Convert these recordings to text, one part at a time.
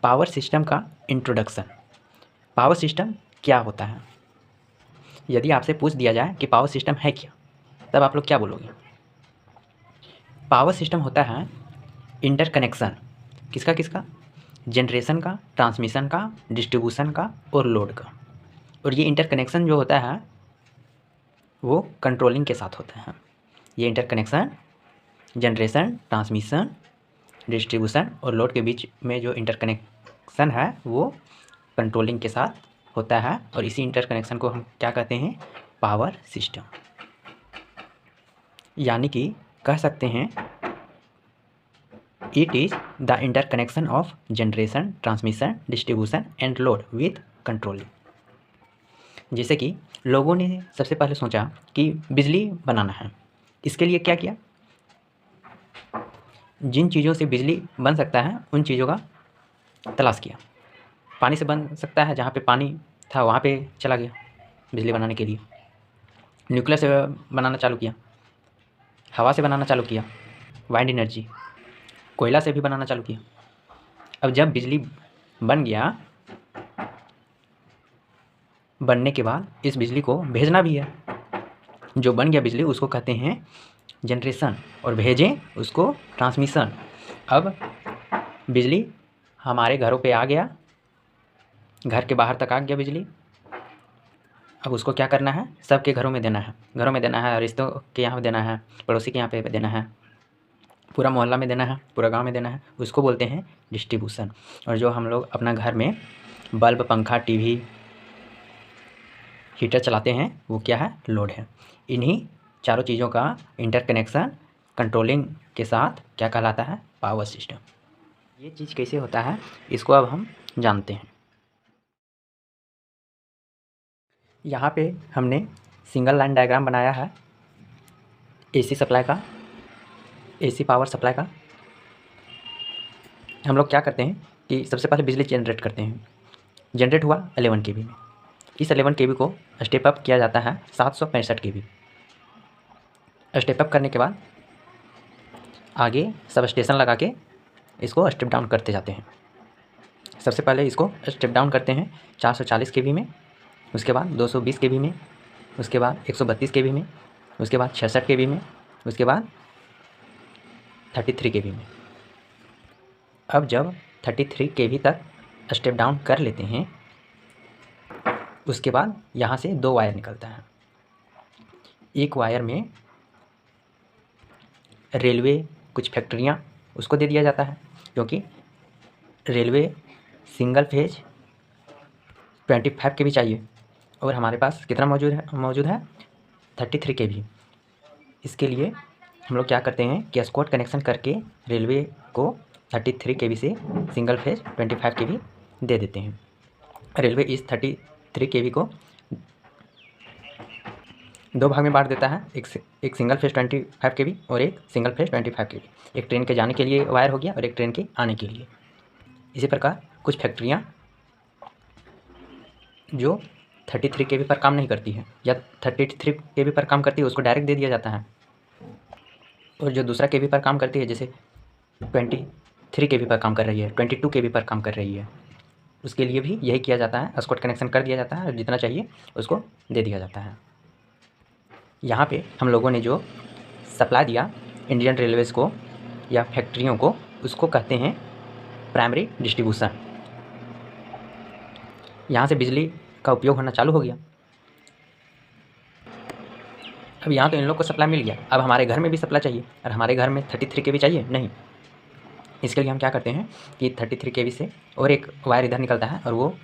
Power system का introduction. Power system क्या होता है? यदि आपसे पूछ दिया जाए कि पावर सिस्टम है क्या, तब आप लोग क्या बोलोगे? पावर सिस्टम होता है इंटरकनेक्शन। किसका किसका? जनरेशन का, ट्रांसमिशन का, डिस्ट्रीब्यूशन का और लोड का। और ये इंटरकनेक्शन जो होता है वो कंट्रोलिंग के साथ होता है। ये इंटरकनेक्शन जनरेशन, ट्रांसमिशन, डिस्ट्रीब्यूशन और लोड के बीच में जो इंटरकनेक्शन है वो कंट्रोलिंग के साथ होता है। और इसी इंटरकनेक्शन को हम क्या कहते हैं? Power system. यानी कि कह सकते हैं it is the interconnection of generation, transmission, distribution and load with controlling. जैसे कि लोगों ने सबसे पहले सोचा कि बिजली बनाना है। इसके लिए क्या किया? जिन चीज़ों से बिजली बन सकता है उन चीज़ों का तलाश किया। पानी से बन सकता है, जहाँ पे पानी था वहाँ पे चला गया बिजली बनाने के लिए। न्यूक्लियर से बनाना चालू किया, हवा से बनाना चालू किया, वाइंड एनर्जी, कोयला से भी बनाना चालू किया। अब जब बिजली बन गया, बनने के बाद इस बिजली को भेजना भी है। जो बन गया बिजली उसको कहते हैं जनरेशन और भेजें उसको ट्रांसमिशन। अब बिजली हमारे घरों पे आ गया, घर के बाहर तक आ गया बिजली। अब उसको क्या करना है? सबके घरों में देना है, घरों में देना है, रिश्तों के यहाँ देना है, पड़ोसी के यहाँ पे देना है, पूरा मोहल्ला में देना है, पूरा गांव में देना है। उसको बोलते हैं डिस्ट्रीब्यूशन। और जो हम लोग अपना घर में बल्ब, पंखा, टीवी, हीटर चलाते हैं वो क्या है? लोड है। इन्हीं चारों चीज़ों का इंटरकनेक्शन कंट्रोलिंग के साथ क्या कहलाता है? Power system. ये चीज़ कैसे होता है इसको अब हम जानते हैं। यहाँ पे हमने सिंगल लाइन डायग्राम बनाया है एसी सप्लाई का, एसी पावर सप्लाई का। हम लोग क्या करते हैं कि सबसे पहले बिजली जनरेट करते हैं। जनरेट हुआ 11 kV में। इस 11 kV को स्टेप अप किया जाता है 765 kV। स्टेप अप करने के बाद आगे सब स्टेशन लगा के इसको स्टेप डाउन करते जाते हैं। सबसे पहले इसको स्टेप डाउन करते हैं 440 kV में, उसके बाद 220 kV में, उसके बाद 132 kV में, उसके बाद 66 kV में, उसके बाद 33 kV में। अब जब 33 kV तक स्टेप डाउन कर लेते हैं उसके बाद यहाँ से 2 वायर निकलता है। एक वायर में रेलवे, कुछ फैक्ट्रियाँ उसको दे दिया जाता है, क्योंकि रेलवे सिंगल फेज 25 kV चाहिए और हमारे पास कितना मौजूद है 33 kV। इसके लिए हम लोग क्या करते हैं कि एस्कॉर्ट कनेक्शन करके रेलवे को 33 kV से सिंगल फेज 25 kV दे देते हैं। रेलवे इस 33 kV को 2 भाग में बांट देता है, एक सिंगल फेज 25 kV और एक सिंगल फेज 25 kV। एक ट्रेन के जाने के लिए वायर हो गया और एक ट्रेन के आने के लिए। इसी प्रकार कुछ फैक्ट्रियाँ जो 33 kV पर काम नहीं करती है या 33 kV पर काम करती है उसको डायरेक्ट दे दिया जाता है। और जो दूसरा kV पर काम करती है, जैसे 23 kV पर काम कर रही है, 22 kV पर काम कर रही है, उसके लिए भी यही किया जाता है, एस्कॉर्ट कनेक्शन कर दिया जाता है और जितना चाहिए उसको दे दिया जाता है। यहाँ पे हम लोगों ने जो सप्लाई दिया इंडियन रेलवेज़ को या फैक्ट्रियों को, उसको कहते हैं प्राइमरी डिस्ट्रीब्यूशन। यहाँ से बिजली का उपयोग होना चालू हो गया। अब यहाँ तो इन लोग को सप्लाई मिल गया, अब हमारे घर में भी सप्लाई चाहिए। और हमारे घर में 33 kV चाहिए नहीं, इसके लिए हम क्या करते हैं कि 33 kV से और एक वायर इधर निकलता है और वो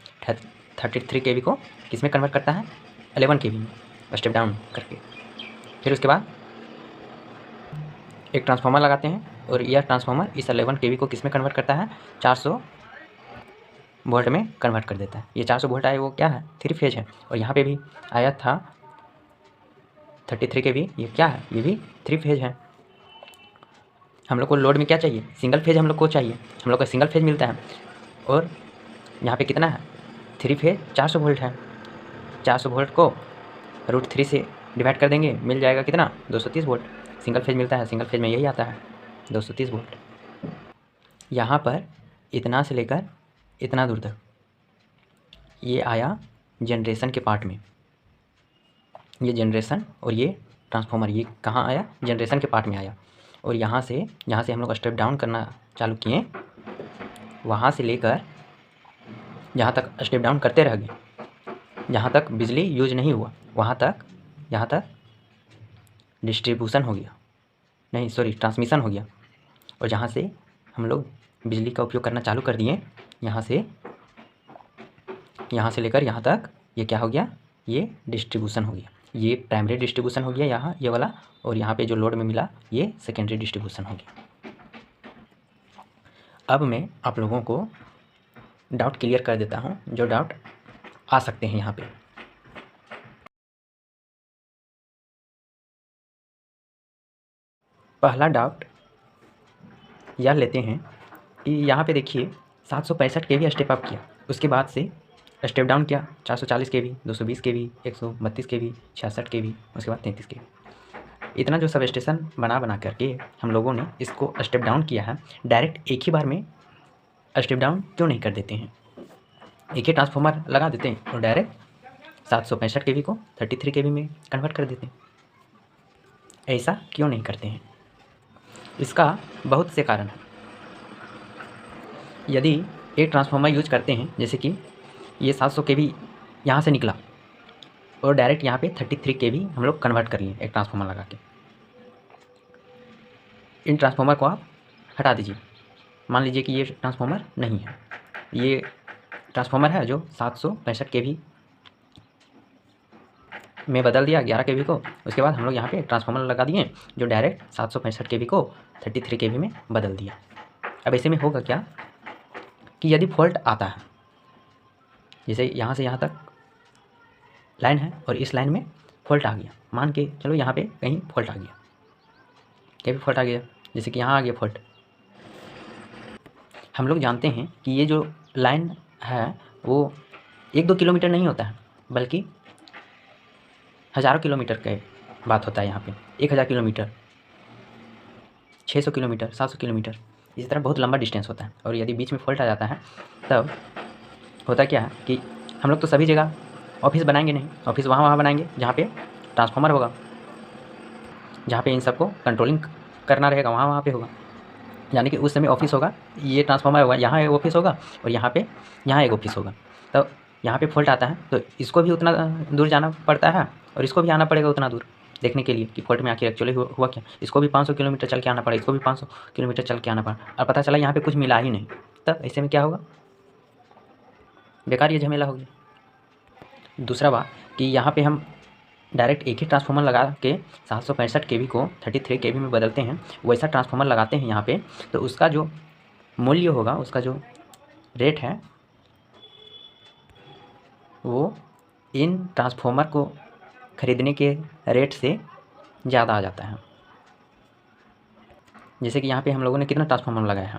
33 kV को किस में कन्वर्ट करता है? 11 kV में स्टेप डाउन करके। फिर उसके बाद एक ट्रांसफार्मर लगाते हैं और यह ट्रांसफार्मर इस 11 kV को किस में कन्वर्ट करता है? 400 वोल्ट में कन्वर्ट कर देता है। ये 400 वोल्ट आया वो क्या है? 3 फेज है। और यहाँ पे भी आया था 33 kV, ये क्या है? ये भी 3 फेज है। हम लोग को लोड में क्या चाहिए? सिंगल फेज हम लोग को चाहिए, हम लोग को सिंगल फेज मिलता है। और यहाँ पे कितना है? 3 फेज 400 वोल्ट है। 400 वोल्ट को √3 से डिवाइड कर देंगे, मिल जाएगा कितना? 230 वोल्ट। सिंगल फेज मिलता है, सिंगल फेज में यही आता है 230 वोल्ट। यहाँ पर इतना से लेकर इतना दूर तक। ये आया जनरेशन के पार्ट में, ये जनरेशन और ये ट्रांसफार्मर, ये कहाँ आया? जनरेशन के पार्ट में आया। और यहाँ से हम लोग स्टेप डाउन करना चालू किए, वहाँ से लेकर जहाँ तक स्टेप डाउन करते रह गए, जहाँ तक बिजली यूज नहीं हुआ वहाँ तक, यहाँ तक डिस्ट्रीब्यूशन हो गया, नहीं सॉरी ट्रांसमिशन हो गया। और जहाँ से हम लोग बिजली का उपयोग करना चालू कर दिए, यहाँ से लेकर यहाँ तक ये क्या हो गया? ये डिस्ट्रीब्यूशन हो गया। ये प्राइमरी डिस्ट्रीब्यूशन हो गया यहाँ ये वाला, और यहाँ पे जो लोड में मिला ये सेकेंडरी डिस्ट्रीब्यूशन हो गया। अब मैं आप लोगों को डाउट क्लियर कर देता हूँ, जो डाउट आ सकते हैं यहाँ पे। पहला डाउट यह लेते हैं कि यहाँ पे देखिए 765 kV स्टेप अप किया, उसके बाद से स्टेप डाउन किया 440 kV, 220 kV, 132 kV, 66 kV, उसके बाद 33 kV। इतना जो सब स्टेशन बना करके हम लोगों ने इसको स्टेप डाउन किया है, डायरेक्ट एक ही बार में स्टेप डाउन क्यों नहीं कर देते हैं? एक ही ट्रांसफार्मर लगा देते हैं और डायरेक्ट 765 kV को 33 kV में कन्वर्ट कर देते हैं। ऐसा क्यों नहीं करते हैं? इसका बहुत से कारण हैं। यदि एक ट्रांसफार्मर यूज करते हैं, जैसे कि ये 700 kV यहाँ से निकला और डायरेक्ट यहाँ पे 33 kV हम लोग कन्वर्ट कर लिए एक ट्रांसफार्मर लगा के। इन ट्रांसफार्मर को आप हटा दीजिए, मान लीजिए कि ये ट्रांसफार्मर नहीं है, ये ट्रांसफार्मर है जो 765 kV में बदल दिया 11 kV को। उसके बाद हम लोग यहाँ पे ट्रांसफार्मर लगा दिए जो डायरेक्ट 765 kV को 33 kV में बदल दिया। अब ऐसे में होगा क्या कि यदि फॉल्ट आता है, जैसे यहाँ से यहाँ तक लाइन है और इस लाइन में फॉल्ट आ गया, मान के चलो यहाँ पे कहीं फॉल्ट आ गया, कहीं फॉल्ट आ गया, जैसे कि यहाँ आ गया फॉल्ट। हम लोग जानते हैं कि ये जो लाइन है वो 1-2 किलोमीटर नहीं होता है, बल्कि हज़ारों किलोमीटर का बात होता है। यहाँ पे 1000 किलोमीटर, 600 किलोमीटर, 700 किलोमीटर, इसी तरह बहुत लंबा डिस्टेंस होता है। और यदि बीच में फॉल्ट आ जाता है तब होता क्या है कि हम लोग तो सभी जगह ऑफिस बनाएंगे नहीं, ऑफिस वहाँ बनाएंगे जहाँ पे ट्रांसफार्मर होगा, जहाँ पे इन सबको कंट्रोलिंग करना रहेगा वहाँ पे होगा। यानी कि उस समय ऑफिस होगा, ये ट्रांसफार्मर होगा, यहाँ एक ऑफिस होगा और यहाँ एक ऑफिस होगा। तो यहाँ पे फॉल्ट आता है तो इसको भी उतना दूर जाना पड़ता है और इसको भी आना पड़ेगा उतना दूर देखने के लिए कि फॉल्ट में आखिर एक्चुअली हुआ क्या। इसको भी 500 किलोमीटर चल के आना पड़ा, इसको भी 500 किलोमीटर चल के आना पड़ा, और पता चला यहाँ पे कुछ मिला ही नहीं। तब ऐसे में क्या होगा? बेकार ये झमेला हो गया। दूसरा बात कि यहाँ पे हम डायरेक्ट एक ही ट्रांसफार्मर लगा के 765 kV को 33 kV में बदलते हैं, वैसा ट्रांसफार्मर लगाते हैं यहाँ पे, तो उसका जो मूल्य होगा, उसका जो रेट है वो इन ट्रांसफार्मर को ख़रीदने के रेट से ज़्यादा आ जाता है। जैसे कि यहाँ पे हम लोगों ने कितना ट्रांसफार्मर लगाया है?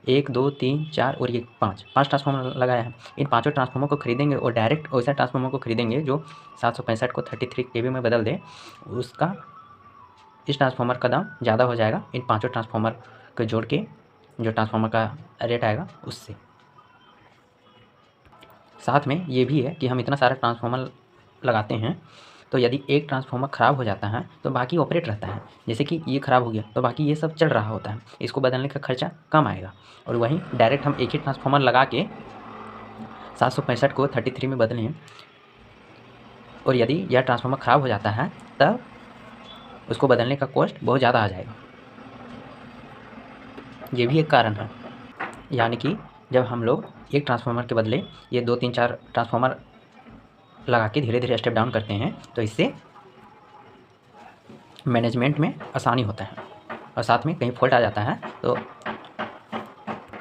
1, 2, 3, 4 और ये 5 ट्रांसफार्मर लगाया है। इन पाँचों ट्रांसफार्मर को खरीदेंगे और डायरेक्ट वैसा ट्रांसफार्मर को खरीदेंगे जो 765 को 33 kV में बदल दे, उसका इस ट्रांसफार्मर का दाम ज़्यादा हो जाएगा इन पाँचों ट्रांसफार्मर को जोड़ के, जो ट्रांसफार्मर का रेट आएगा उससे। साथ में ये भी है कि हम इतना सारा ट्रांसफार्मर लगाते हैं तो यदि एक ट्रांसफार्मर ख़राब हो जाता है तो बाकी ऑपरेट रहता है। जैसे कि ये ख़राब हो गया तो बाकी ये सब चल रहा होता है, इसको बदलने का खर्चा कम आएगा। और वहीं डायरेक्ट हम एक ही ट्रांसफार्मर लगा के 765 को 33 में बदलें और यदि यह ट्रांसफार्मर ख़राब हो जाता है तब उसको बदलने का कॉस्ट बहुत ज़्यादा आ जाएगा। ये भी एक कारण है। यानी कि जब हम लोग एक ट्रांसफार्मर के बदले ये 2, 3, 4 ट्रांसफार्मर लगा के धीरे धीरे स्टेप डाउन करते हैं तो इससे मैनेजमेंट में आसानी होता है। और साथ में कहीं फॉल्ट आ जाता है तो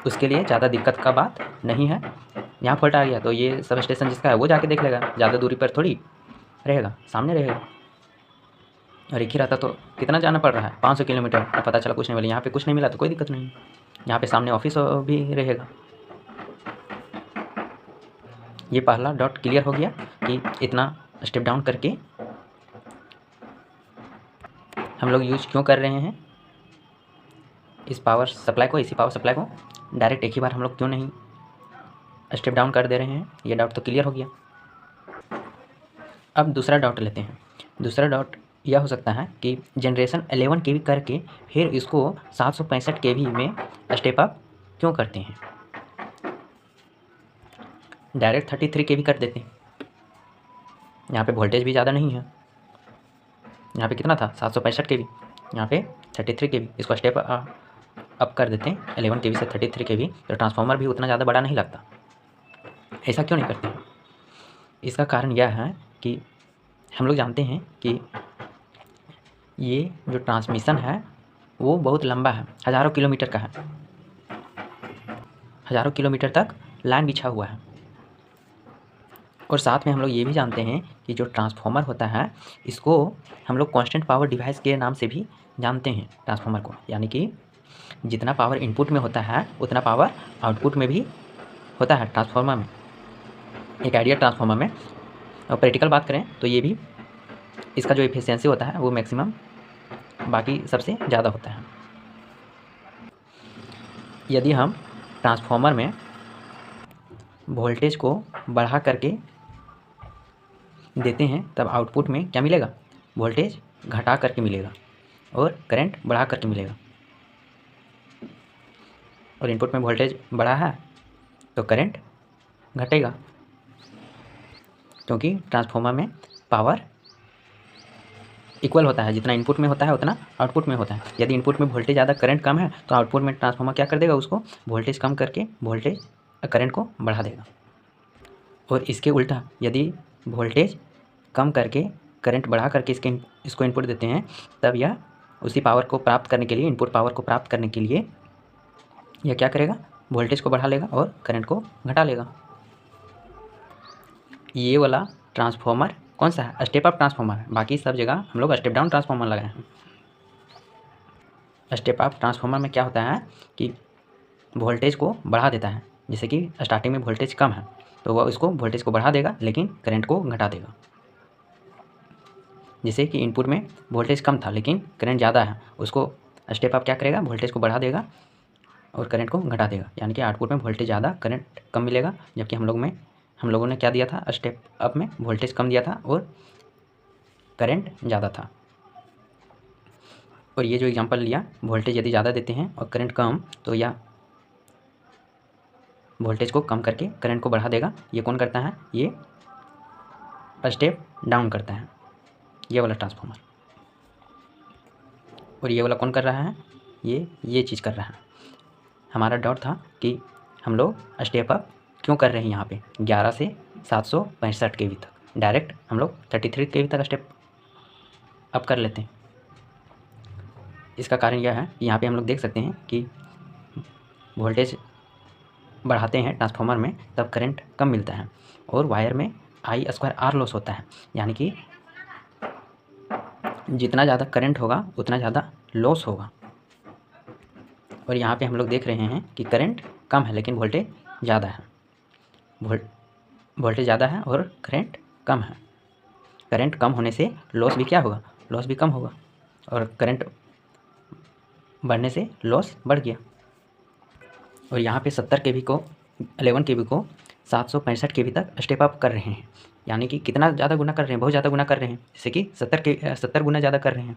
उसके लिए ज़्यादा दिक्कत का बात नहीं है। यहाँ फॉल्ट आ गया तो ये सब स्टेशन जिसका है वो जाके देख लेगा, ज़्यादा दूरी पर थोड़ी रहेगा, सामने रहेगा। और एक ही रहता तो कितना जाना पड़ रहा है, 500 किलोमीटर, और पता चला कुछ नहीं मिला। यहाँ पे कुछ नहीं मिला तो कोई दिक्कत नहीं, यहाँ पे सामने ऑफिस भी रहेगा। ये पहला डॉट क्लियर हो गया कि इतना स्टेप डाउन करके हम लोग यूज क्यों कर रहे हैं इस पावर सप्लाई को, इसी पावर सप्लाई को डायरेक्ट एक ही बार हम लोग क्यों नहीं स्टेप डाउन कर दे रहे हैं। ये डाउट तो क्लियर हो गया। अब दूसरा डाउट लेते हैं। दूसरा डाउट यह हो सकता है कि जनरेशन 11 केवी करके फिर इसको 765 केवी में स्टेप अप क्यों करते हैं। डायरेक्ट 33 केवी कर देते हैं। यहाँ पे वोल्टेज भी ज़्यादा नहीं है। यहाँ पे कितना था 765 केवी, यहाँ पे 33 केवी। इसको स्टेप अप कर देते हैं 11 केवी से 33 केवी, तो ट्रांसफार्मर भी उतना ज़्यादा बड़ा नहीं लगता। ऐसा क्यों नहीं करते हैं? इसका कारण यह है कि हम लोग जानते हैं कि ये जो ट्रांसमिशन है वो बहुत लंबा है, हज़ारों किलोमीटर का है। हज़ारों किलोमीटर तक लाइन बिछा हुआ है। और साथ में हम लोग ये भी जानते हैं कि जो ट्रांसफार्मर होता है इसको हम लोग कांस्टेंट पावर डिवाइस के नाम से भी जानते हैं ट्रांसफार्मर को। यानी कि जितना पावर इनपुट में होता है उतना पावर आउटपुट में भी होता है ट्रांसफार्मर में, एक आइडियल ट्रांसफार्मर में। और प्रैक्टिकल बात करें तो ये भी इसका जो एफिशिएंसी होता है वो मैक्सिमम बाकी सबसे ज़्यादा होता है। यदि हम ट्रांसफार्मर में वोल्टेज को बढ़ा करके देते हैं तब आउटपुट में क्या मिलेगा, वोल्टेज घटा करके मिलेगा और करंट बढ़ा करके मिलेगा। और इनपुट में वोल्टेज बढ़ा है तो करंट घटेगा, क्योंकि ट्रांसफार्मर में पावर इक्वल होता है, जितना इनपुट में होता है उतना आउटपुट में होता है। यदि इनपुट में वोल्टेज ज़्यादा करंट कम है तो आउटपुट में ट्रांसफार्मर क्या कर देगा, उसको वोल्टेज कम करके वोल्टेज करंट को बढ़ा देगा। और इसके उल्टा यदि वोल्टेज कम करके करंट बढ़ा करके इसको इनपुट देते हैं तब यह उसी पावर को प्राप्त करने के लिए, इनपुट पावर को प्राप्त करने के लिए यह क्या करेगा, वोल्टेज को बढ़ा लेगा और करंट को घटा लेगा। ये वाला ट्रांसफार्मर कौन सा है, स्टेप अप ट्रांसफार्मर है। बाकी सब जगह हम लोग स्टेप डाउन ट्रांसफार्मर लगाए हैं। स्टेप अप ट्रांसफार्मर में क्या होता है कि वोल्टेज को बढ़ा देता है। जैसे कि स्टार्टिंग में वोल्टेज कम है तो वह इसको वोल्टेज को बढ़ा देगा लेकिन करंट को घटा देगा। जैसे कि इनपुट में वोल्टेज कम था लेकिन करंट ज़्यादा है, उसको स्टेप अप क्या करेगा, वोल्टेज को बढ़ा देगा और करंट को घटा देगा। यानी कि आउटपुट में वोल्टेज ज़्यादा करंट कम मिलेगा, जबकि हम लोगों ने क्या दिया था, स्टेप अप में वोल्टेज कम दिया था और करंट ज़्यादा था। और ये जो एग्जांपल लिया, वोल्टेज यदि ज़्यादा देते हैं और करंट कम तो यह वोल्टेज को कम करके करंट को बढ़ा देगा। ये कौन करता है, ये स्टेप डाउन करता है, ये वाला ट्रांसफार्मर। और ये वाला कौन कर रहा है, ये चीज़ कर रहा है। हमारा डाउट था कि हम लोग स्टेप अप क्यों कर रहे हैं यहाँ पे 11 से 765 केवी तक, डायरेक्ट हम लोग 33 केवी तक स्टेप अप कर लेते हैं। इसका कारण यह है कि यहाँ पे हम लोग देख सकते हैं कि वोल्टेज बढ़ाते हैं ट्रांसफार्मर में तब करंट कम मिलता है और वायर में I² लॉस होता है। यानी कि जितना ज़्यादा करंट होगा उतना ज़्यादा लॉस होगा। और यहाँ पे हम लोग देख रहे हैं कि करंट कम है लेकिन वोल्टेज ज़्यादा है, वोल्टेज ज़्यादा है और करंट कम है। करंट कम होने से लॉस भी क्या होगा, लॉस भी कम होगा और करंट बढ़ने से लॉस बढ़ गया। और यहाँ पे 70 केवी को 11 केवी को 765 केवी तक स्टेप अप कर रहे हैं। यानी कि कितना ज़्यादा गुना कर रहे हैं, बहुत ज़्यादा गुना कर रहे हैं। जैसे कि 70 गुना ज़्यादा कर रहे हैं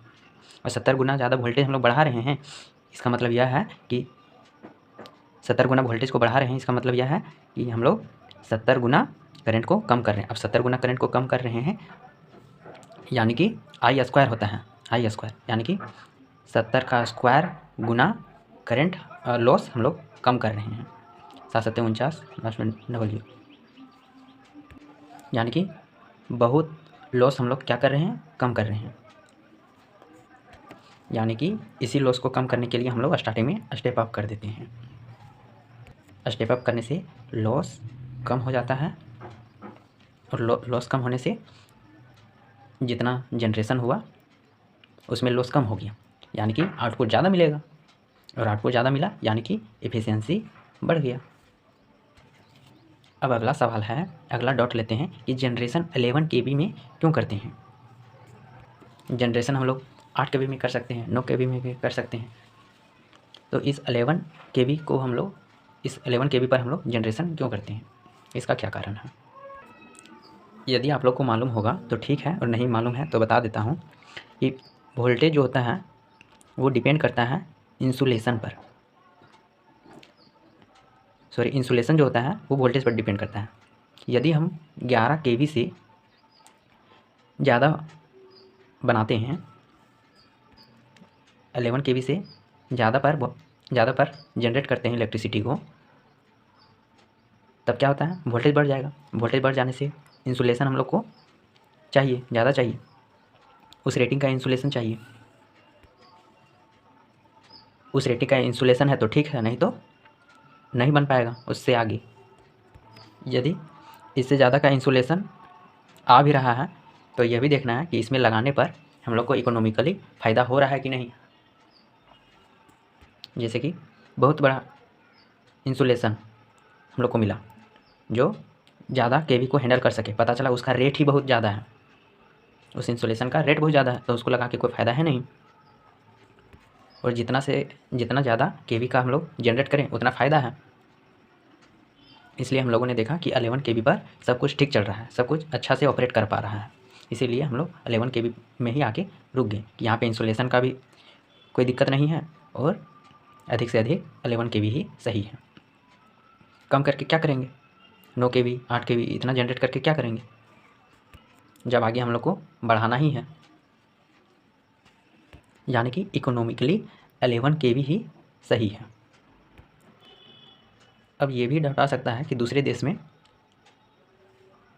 और 70 गुना ज़्यादा वोल्टेज हम लोग बढ़ा रहे हैं। इसका मतलब यह है कि 70 गुना वोल्टेज को बढ़ा रहे हैं, इसका मतलब यह है कि हम लोग 70 गुना करंट को कम कर रहे हैं। अब 70 गुना करंट को कम कर रहे हैं यानी कि I² होता है, I² यानी कि 70 का स्क्वायर गुना करंट लॉस हम लोग कम कर रहे हैं। 7 49 लास्ट में W, यानी कि बहुत लॉस हम लोग क्या कर रहे हैं, कम कर रहे हैं। यानी कि इसी लॉस को कम करने के लिए हम लोग स्टार्टिंग में स्टेप अप कर देते हैं। स्टेप अप करने से लॉस कम हो जाता है और लॉस कम होने से जितना जनरेशन हुआ उसमें लॉस कम हो गया, यानी कि आउटपुट ज़्यादा मिलेगा। और आउटपुट ज़्यादा मिला यानी कि एफिशिएंसी बढ़ गया। अब अगला सवाल है, अगला डॉट लेते हैं कि जनरेशन 11 केवी में क्यों करते हैं। जनरेशन हम लोग 8 केवी में कर सकते हैं, 9 केवी में भी कर सकते हैं। तो इस 11 केवी को हम लोग, इस 11 केवी पर हम लोग जनरेशन क्यों करते हैं। इसका क्या कारण है? यदि आप लोग को मालूम होगा तो ठीक है, और नहीं मालूम है तो बता देता हूँ कि वोल्टेज जो होता है वो डिपेंड करता है इंसुलेशन पर। सॉरी, इंसुलेशन जो होता है वो वोल्टेज पर डिपेंड करता है। यदि हम 11 kV से ज़्यादा बनाते हैं, 11 kV से ज़्यादा पर जनरेट करते हैं इलेक्ट्रिसिटी को, तब क्या होता है, वोल्टेज बढ़ जाएगा। वोल्टेज बढ़ जाने से इंसुलेशन हम लोग को चाहिए, ज़्यादा चाहिए, उस रेटिंग का इंसुलेशन चाहिए। उस रेटिंग का इंसुलेशन है तो ठीक है, नहीं तो नहीं बन पाएगा उससे आगे। यदि इससे ज़्यादा का इंसुलेशन आ भी रहा है तो यह भी देखना है कि इसमें लगाने पर हम लोग को इकोनॉमिकली फ़ायदा हो रहा है कि नहीं। जैसे कि बहुत बड़ा इंसुलेशन हम लोग को मिला जो ज़्यादा केवी को हैंडल कर सके, पता चला उसका रेट ही बहुत ज़्यादा है, उस इंसुलेशन का रेट बहुत ज़्यादा है, तो उसको लगा के कोई फ़ायदा है नहीं। और जितना ज़्यादा केवी का हम लोग जनरेट करें उतना फ़ायदा है। इसलिए हम लोगों ने देखा कि 11 kV पर सब कुछ ठीक चल रहा है, सब कुछ अच्छा से ऑपरेट कर पा रहा है, इसीलिए हम लोग 11 kV में ही आके रुक गए कि यहाँ पे इंसुलेशन का भी कोई दिक्कत नहीं है और अधिक से अधिक 11 kV ही सही है। कम करके क्या करेंगे, 9 kV 8 kV इतना जनरेट करके क्या करेंगे, जब आगे हम लोग को बढ़ाना ही है। यानी कि इकोनॉमिकली 11 kV ही सही है। अब ये भी डाउट आ सकता है कि दूसरे देश में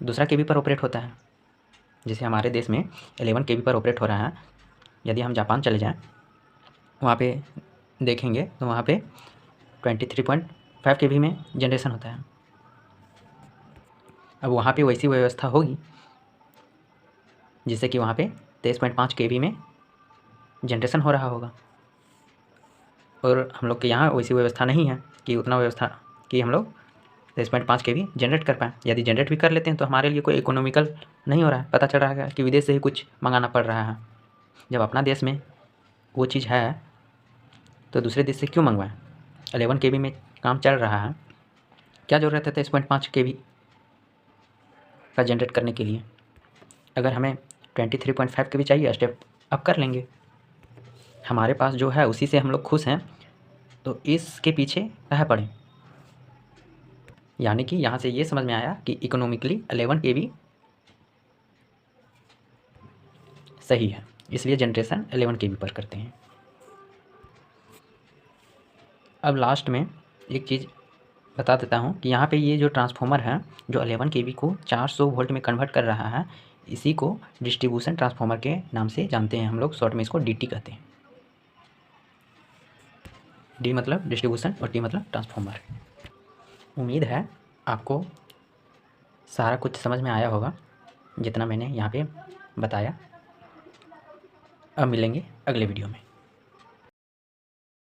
दूसरा केवी पर ऑपरेट होता है, जैसे हमारे देश में 11 kV पर ऑपरेट हो रहा है। यदि हम जापान चले जाएं, वहाँ पे देखेंगे तो वहाँ पे 23.5 kV में जनरेशन होता है। अब वहाँ पे वैसी व्यवस्था होगी जिससे कि वहाँ पे 23.5 kV में जनरेशन हो रहा होगा, और हम लोग के यहाँ वैसी व्यवस्था नहीं है कि उतना व्यवस्था कि हम लोग 23.5 kV जनरेट कर पाएँ। यदि जनरेट भी कर लेते हैं तो हमारे लिए कोई इकोनॉमिकल नहीं हो रहा है, पता चल रहा है कि विदेश से ही कुछ मंगाना पड़ रहा है। जब अपना देश में वो चीज़ है तो दूसरे देश से क्यों मंगवाएं। 11 kV में काम चल रहा है, क्या ज़रूरत है 23.5 kV का जनरेट करने के लिए। अगर हमें 23.5 kV चाहिए, स्टेप अप कर लेंगे, हमारे पास जो है उसी से हम लोग खुश हैं, तो इसके पीछे कहाँ पड़े। यानी कि यहाँ से ये समझ में आया कि इकोनॉमिकली 11 kV सही है, इसलिए जनरेशन 11 kV पर करते हैं। अब लास्ट में एक चीज़ बता देता हूँ कि यहाँ पे ये जो ट्रांसफार्मर है जो 11 kV को 400 वोल्ट में कन्वर्ट कर रहा है, इसी को डिस्ट्रीब्यूशन ट्रांसफार्मर के नाम से जानते हैं हम लोग, शॉर्ट में इसको DT कहते हैं। D मतलब डिस्ट्रीब्यूशन और T मतलब ट्रांसफार्मर। उम्मीद है आपको सारा कुछ समझ में आया होगा जितना मैंने यहाँ पे बताया। अब मिलेंगे अगले वीडियो में।